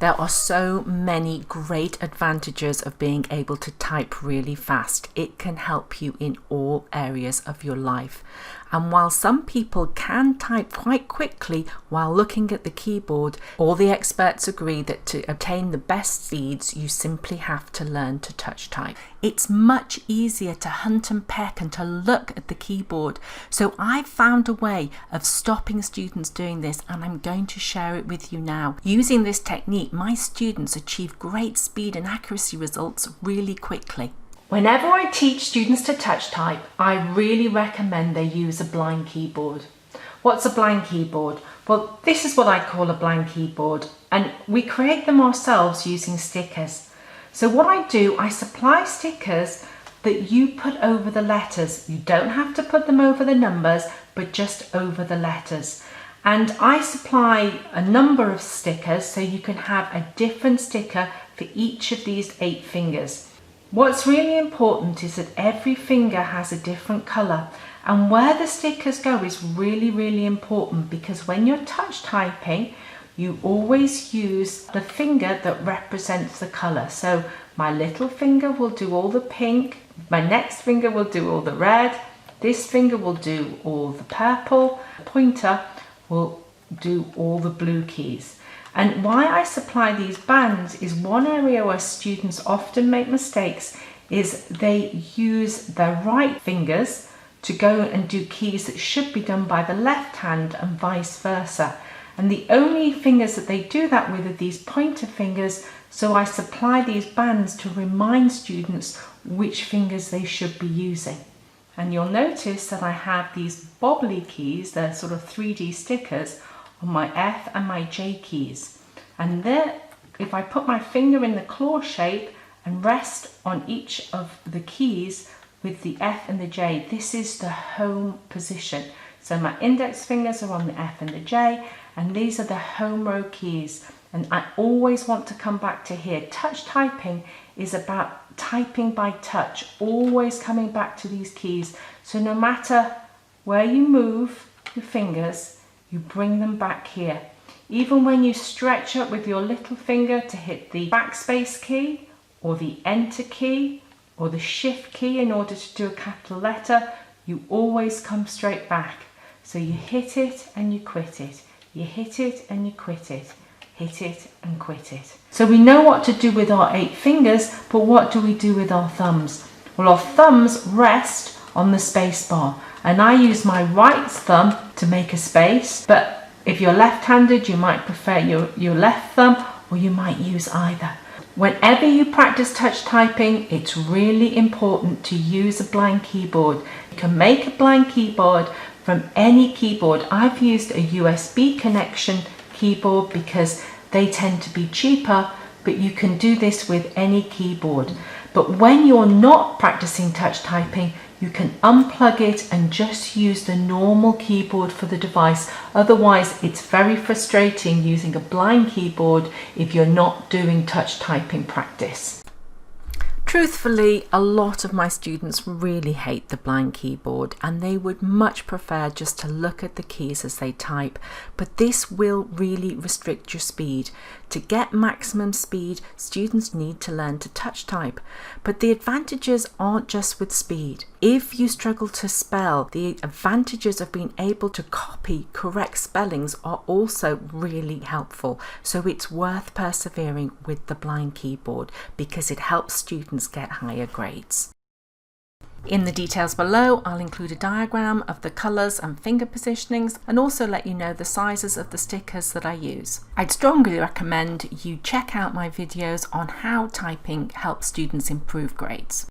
There are so many great advantages of being able to type really fast. It can help you in all areas of your life. And while some people can type quite quickly while looking at the keyboard, all the experts agree that to obtain the best speeds, you simply have to learn to touch type. It's much easier to hunt and peck and to look at the keyboard. So I've found a way of stopping students doing this, and I'm going to share it with you now. Using this technique, my students achieve great speed and accuracy results really quickly. Whenever I teach students to touch type, I really recommend they use a blind keyboard. What's a blind keyboard? Well, this is what I call a blind keyboard, and we create them ourselves using stickers. So what I do, I supply stickers that you put over the letters. You don't have to put them over the numbers, but just over the letters. And I supply a number of stickers so you can have a different sticker for each of these 8 fingers. What's really important is that every finger has a different colour, and where the stickers go is really important, because when you're touch typing, you always use the finger that represents the colour. So my little finger will do all the pink, my next finger will do all the red, this finger will do all the purple, the pointer will do all the blue keys. And why I supply these bands is one area where students often make mistakes is they use their right fingers to go and do keys that should be done by the left hand and vice versa. And the only fingers that they do that with are these pointer fingers, so I supply these bands to remind students which fingers they should be using. And you'll notice that I have these bobbly keys, they're sort of 3D stickers, on my F and my J keys. And there, if I put my finger in the claw shape and rest on each of the keys with the F and the J, this is the home position. So my index fingers are on the F and the J, and these are the home row keys. And I always want to come back to here. Touch typing is about typing by touch, always coming back to these keys. So no matter where you move your fingers, you bring them back here. Even when you stretch up with your little finger to hit the backspace key or the enter key or the shift key in order to do a capital letter, you always come straight back. So you hit it and you quit it. You hit it and you quit it. Hit it and quit it. So we know what to do with our 8 fingers, but what do we do with our thumbs? Well, our thumbs rest on the space bar, and I use my right thumb to make a space, but if you're left-handed, you might prefer your left thumb, or you might use either. Whenever you practice touch typing, it's really important to use a blind keyboard. You can make a blind keyboard from any keyboard. I've used a USB connection keyboard because they tend to be cheaper, but you can do this with any keyboard. But when you're not practicing touch typing, you can unplug it and just use the normal keyboard for the device. Otherwise, it's very frustrating using a blind keyboard if you're not doing touch typing practice. Truthfully, a lot of my students really hate the blind keyboard, and they would much prefer just to look at the keys as they type, but this will really restrict your speed. To get maximum speed, students need to learn to touch type, but the advantages aren't just with speed. If you struggle to spell, the advantages of being able to copy correct spellings are also really helpful, so it's worth persevering with the blind keyboard because it helps students get higher grades. In the details below, I'll include a diagram of the colours and finger positionings, and also let you know the sizes of the stickers that I use. I'd strongly recommend you check out my videos on how typing helps students improve grades.